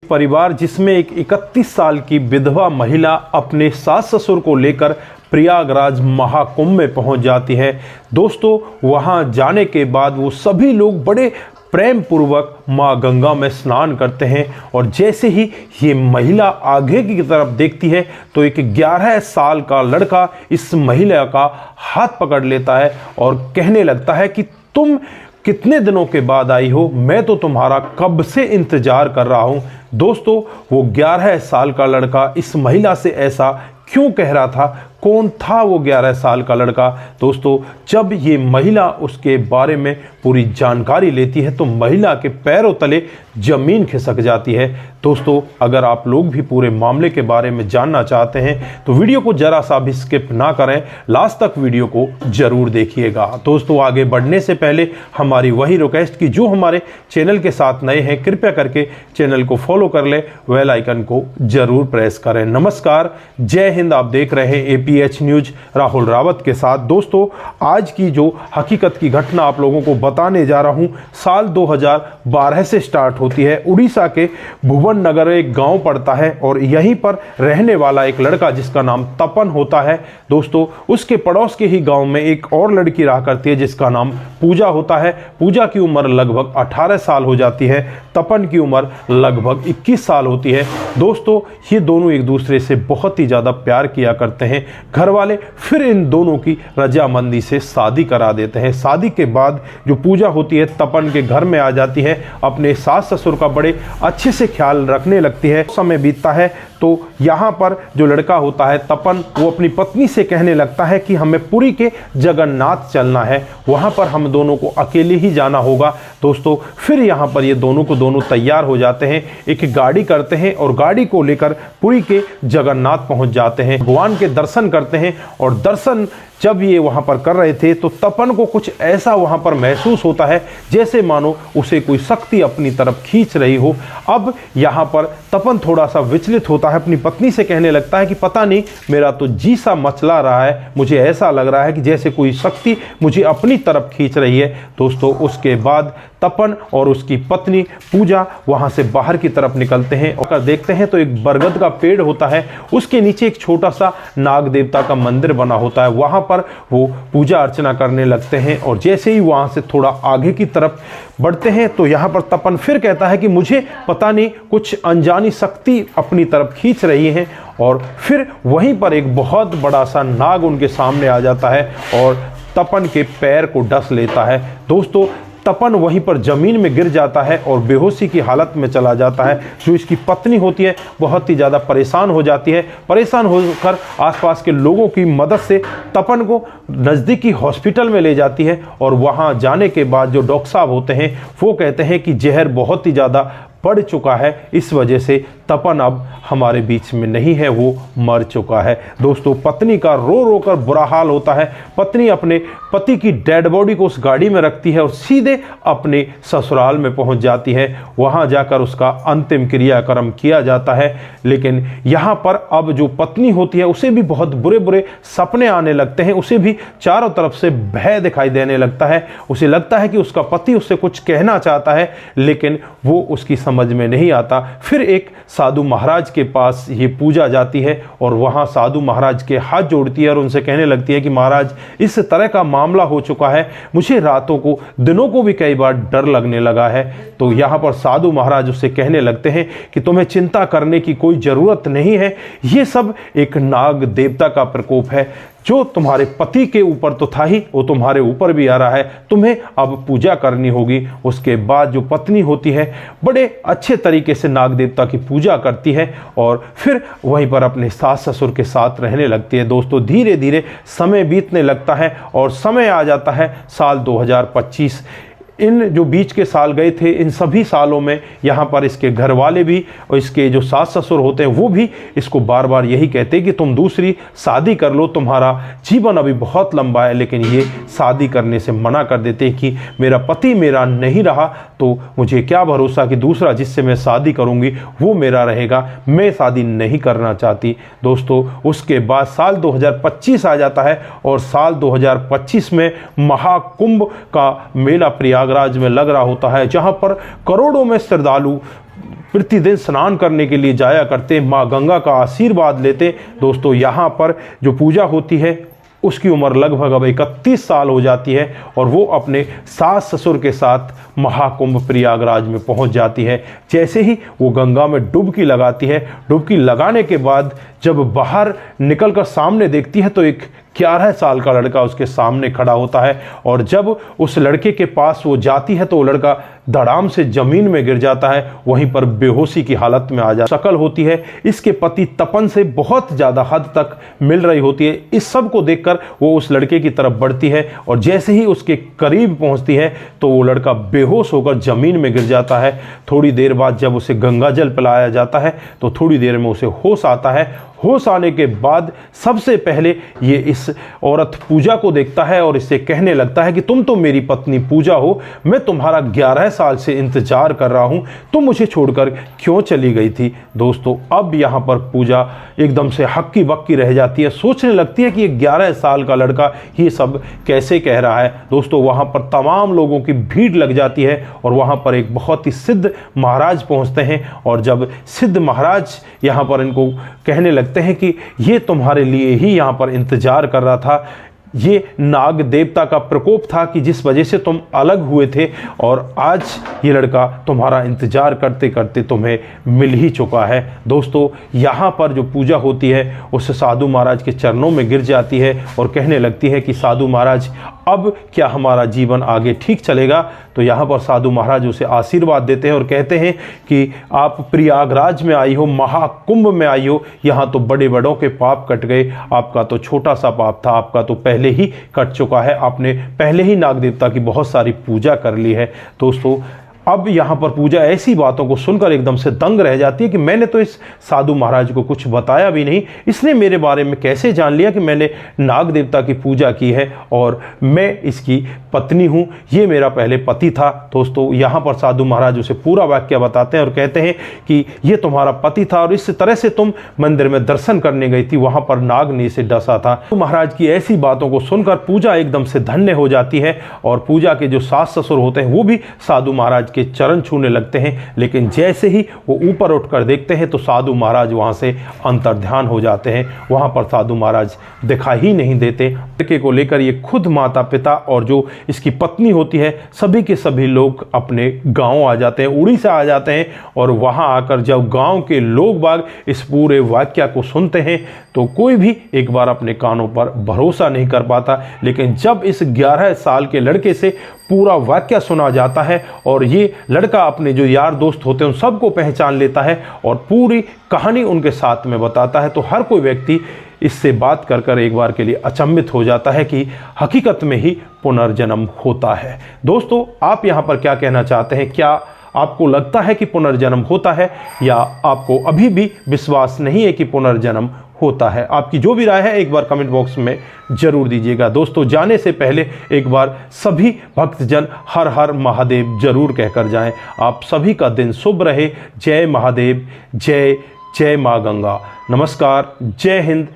परिवार जिसमें एक 31 साल की विधवा महिला अपने सास ससुर को लेकर प्रयागराज महाकुंभ में पहुंच जाती है। दोस्तों, वहां जाने के बाद वो सभी लोग बड़े प्रेम पूर्वक माँ गंगा में स्नान करते हैं और जैसे ही ये महिला आगे की तरफ देखती है तो एक 11 साल का लड़का इस महिला का हाथ पकड़ लेता है और कहने लगता है कि तुम कितने दिनों के बाद आई हो, मैं तो तुम्हारा कब से इंतजार कर रहा हूं। दोस्तों, वो 11 साल का लड़का इस महिला से ऐसा क्यों कह रहा था? कौन था वो 11 साल का लड़का? दोस्तों, जब ये महिला उसके बारे में पूरी जानकारी लेती है तो महिला के पैरों तले जमीन खिसक जाती है। दोस्तों, अगर आप लोग भी पूरे मामले के बारे में जानना चाहते हैं तो वीडियो को जरा सा भी स्किप ना करें, लास्ट तक वीडियो को जरूर देखिएगा। दोस्तों, आगे बढ़ने से पहले हमारी वही रिक्वेस्ट कि जो हमारे चैनल के साथ नए हैं कृपया करके चैनल को फॉलो कर ले, बेल आइकन को जरूर प्रेस करें। नमस्कार, जय हिंद। आप देख रहे हैं APH न्यूज राहुल रावत के साथ। दोस्तों, आज की जो हकीकत की घटना आप लोगों को बताने जा रहा हूं साल 2012 से स्टार्ट होती है। उड़ीसा के भुवन नगर एक गांव पड़ता है और यहीं पर रहने वाला एक लड़का जिसका नाम तपन होता है। दोस्तों, उसके पड़ोस के ही गांव में एक और लड़की रहा करती है जिसका नाम पूजा होता है। पूजा की उम्र लगभग 18 साल हो जाती है, तपन की उम्र लगभग 21 साल होती है। दोस्तों, ये दोनों एक दूसरे से बहुत ही ज़्यादा प्यार किया करते हैं। घर वाले फिर इन दोनों की रजामंदी से शादी करा देते हैं। शादी के बाद जो पूजा होती है तपन के घर में आ जाती है, अपने सास ससुर का बड़े अच्छे से ख्याल रखने लगती है। समय बीतता है तो यहाँ पर जो लड़का होता है तपन, वो अपनी पत्नी से कहने लगता है कि हमें पुरी के जगन्नाथ चलना है, वहाँ पर हम दोनों को अकेले ही जाना होगा। दोस्तों, फिर यहाँ पर ये दोनों को दोनों तैयार हो जाते हैं, एक गाड़ी करते हैं और गाड़ी को लेकर पुरी के जगन्नाथ पहुँच जाते हैं। भगवान के दर्शन करते हैं और दर्शन जब ये वहाँ पर कर रहे थे तो तपन को कुछ ऐसा वहाँ पर महसूस होता है जैसे मानो उसे कोई शक्ति अपनी तरफ खींच रही हो। अब यहाँ पर तपन थोड़ा सा विचलित होता है, अपनी पत्नी से कहने लगता है कि पता नहीं, मेरा तो जी सा मचला रहा है, मुझे ऐसा लग रहा है कि जैसे कोई शक्ति मुझे अपनी तरफ खींच रही है। दोस्तों, उसके बाद तपन और उसकी पत्नी पूजा वहाँ से बाहर की तरफ निकलते हैं और देखते हैं तो एक बरगद का पेड़ होता है, उसके नीचे एक छोटा सा नाग देवता का मंदिर बना होता है। वहाँ पर वो पूजा अर्चना करने लगते हैं और जैसे ही वहाँ से थोड़ा आगे की तरफ बढ़ते हैं तो यहाँ पर तपन फिर कहता है कि मुझे पता नहीं, कुछ अनजानी शक्ति अपनी तरफ खींच रही है। और फिर वहीं पर एक बहुत बड़ा सा नाग उनके सामने आ जाता है और तपन के पैर को डस लेता है। दोस्तों, तपन वहीं पर जमीन में गिर जाता है और बेहोशी की हालत में चला जाता है। जो इसकी पत्नी होती है बहुत ही ज़्यादा परेशान हो जाती है। परेशान होकर आसपास के लोगों की मदद से तपन को नज़दीकी हॉस्पिटल में ले जाती है और वहां जाने के बाद जो डॉक्टर साहब होते हैं वो कहते हैं कि जहर बहुत ही ज़्यादा बढ़ चुका है, इस वजह से तपन अब हमारे बीच में नहीं है, वो मर चुका है। दोस्तों, पत्नी का रो रो कर बुरा हाल होता है। पत्नी अपने पति की डेड बॉडी को उस गाड़ी में रखती है और सीधे अपने ससुराल में पहुंच जाती है। वहां जाकर उसका अंतिम क्रियाक्रम किया जाता है। लेकिन यहाँ पर अब जो पत्नी होती है उसे भी बहुत बुरे बुरे सपने आने लगते हैं, उसे भी चारों तरफ से भय दिखाई देने लगता है। उसे लगता है कि उसका पति उससे कुछ कहना चाहता है लेकिन वो उसकी समझ में नहीं आता। फिर एक साधु महाराज के पास ये पूजा जाती है और वहां साधु महाराज के हाथ जोड़ती है और उनसे कहने लगती है कि महाराज, इस तरह का मामला हो चुका है, मुझे रातों को दिनों को भी कई बार डर लगने लगा है। तो यहाँ पर साधु महाराज उससे कहने लगते हैं कि तुम्हें चिंता करने की कोई ज़रूरत नहीं है, ये सब एक नाग देवता का प्रकोप है। जो तुम्हारे पति के ऊपर तो था ही, वो तुम्हारे ऊपर भी आ रहा है, तुम्हें अब पूजा करनी होगी। उसके बाद जो पत्नी होती है बड़े अच्छे तरीके से नाग देवता की पूजा करती है और फिर वहीं पर अपने सास ससुर के साथ रहने लगती है। दोस्तों, धीरे धीरे समय बीतने लगता है और समय आ जाता है साल 2025। इन जो बीच के साल गए थे, इन सभी सालों में यहाँ पर इसके घर वाले भी और इसके जो सास ससुर होते हैं वो भी इसको बार बार यही कहते हैं कि तुम दूसरी शादी कर लो, तुम्हारा जीवन अभी बहुत लंबा है। लेकिन ये शादी करने से मना कर देते हैं कि मेरा पति मेरा नहीं रहा तो मुझे क्या भरोसा कि दूसरा जिससे मैं शादी करूँगी वो मेरा रहेगा, मैं शादी नहीं करना चाहती। दोस्तों, उसके बाद साल 2025 आ जाता है और साल 2025 में महाकुंभ का मेला प्रयागराज में लग रहा होता है, जहां पर करोड़ों में श्रद्धालु प्रतिदिन स्नान करने के लिए जाया करते, माँ गंगा का आशीर्वाद लेते। दोस्तों यहाँ पर जो पूजा होती है उसकी उम्र लगभग अब 31 साल हो जाती है और वो अपने सास ससुर के साथ महाकुंभ प्रयागराज में पहुंच जाती है। जैसे ही वो गंगा में डुबकी लगाती है, डुबकी लगाने के बाद जब बाहर निकलकर सामने देखती है तो एक 11 साल का लड़का उसके सामने खड़ा होता है और जब उस लड़के के पास वो जाती है तो वो लड़का धड़ाम से जमीन में गिर जाता है, वहीं पर बेहोशी की हालत में आ जाता शकल होती है। इसके पति तपन से बहुत ज़्यादा हद तक मिल रही होती है। इस सब को देखकर वो उस लड़के की तरफ बढ़ती है और जैसे ही उसके करीब पहुंचती है तो वो लड़का बेहोश होकर जमीन में गिर जाता है। थोड़ी देर बाद जब उसे गंगा जल पिलाया जाता है तो थोड़ी देर में उसे होश आता है। होश आने के बाद सबसे पहले ये इस औरत पूजा को देखता है और इससे कहने लगता है कि तुम तो मेरी पत्नी पूजा हो, मैं तुम्हारा 11 साल से इंतजार कर रहा हूं, तुम मुझे छोड़कर क्यों चली गई थी। दोस्तों अब यहाँ पर पूजा एकदम से हक्की बक्की रह जाती है, सोचने लगती है कि ये 11 साल का लड़का ये सब कैसे कह रहा है। दोस्तों वहाँ पर तमाम लोगों की भीड़ लग जाती है और वहाँ पर एक बहुत ही सिद्ध महाराज पहुँचते हैं और जब सिद्ध महाराज यहाँ पर इनको कहने लगते हैं कि ये तुम्हारे लिए ही यहां पर इंतजार कर रहा था, ये नाग देवता का प्रकोप था कि जिस वजह से तुम अलग हुए थे और आज ये लड़का तुम्हारा इंतजार करते करते तुम्हें मिल ही चुका है। दोस्तों यहाँ पर जो पूजा होती है उस साधु महाराज के चरणों में गिर जाती है और कहने लगती है कि साधु महाराज अब क्या हमारा जीवन आगे ठीक चलेगा। तो यहाँ पर साधु महाराज उसे आशीर्वाद देते हैं और कहते हैं कि आप प्रयागराज में आई हो, महाकुंभ में आई हो, यहाँ तो बड़े बड़ों के पाप कट गए, आपका तो छोटा सा पाप था, आपका तो पहले ही कट चुका है, आपने पहले ही नाग देवता की बहुत सारी पूजा कर ली है। दोस्तों अब यहाँ पर पूजा ऐसी बातों को सुनकर एकदम से दंग रह जाती है कि मैंने तो इस साधु महाराज को कुछ बताया भी नहीं, इसने मेरे बारे में कैसे जान लिया कि मैंने नाग देवता की पूजा की है और मैं इसकी पत्नी हूँ, ये मेरा पहले पति था। दोस्तों यहाँ पर साधु महाराज उसे पूरा वाक्य बताते हैं और कहते हैं कि ये तुम्हारा पति था और इस तरह से तुम मंदिर में दर्शन करने गई थी, वहाँ पर नाग ने इसे डसा था। तो महाराज की ऐसी बातों को सुनकर पूजा एकदम से धन्य हो जाती है और पूजा के जो सास ससुर होते हैं वो भी साधु महाराज के चरण छूने लगते हैं। लेकिन जैसे ही वो ऊपर उठकर देखते हैं तो साधु महाराज वहां से अंतर्ध्यान हो जाते हैं, वहां पर साधु महाराज दिखाई ही नहीं देते। लड़के को लेकर ये खुद माता पिता और जो इसकी पत्नी होती है सभी के सभी लोग अपने गांव आ जाते हैं, उड़ीसा आ जाते हैं और वहां आकर जब गांव के लोग बाग इस पूरे वाक्य को सुनते हैं तो कोई भी एक बार अपने कानों पर भरोसा नहीं कर पाता। लेकिन जब इस 11 साल के लड़के से पूरा वाक्य सुना जाता है और ये लड़का अपने जो यार दोस्त होते हैं उन सबको पहचान लेता है और पूरी कहानी उनके साथ में बताता है, तो हर कोई व्यक्ति इससे बात कर कर एक बार के लिए अचंभित हो जाता है कि हकीकत में ही पुनर्जन्म होता है। दोस्तों आप यहाँ पर क्या कहना चाहते हैं? क्या आपको लगता है कि पुनर्जन्म होता है या आपको अभी भी विश्वास नहीं है कि पुनर्जन्म होता है? आपकी जो भी राय है एक बार कमेंट बॉक्स में जरूर दीजिएगा। दोस्तों जाने से पहले एक बार सभी भक्तजन हर हर महादेव जरूर कहकर जाएं। आप सभी का दिन शुभ रहे। जय महादेव, जय जय माँ गंगा। नमस्कार, जय हिंद,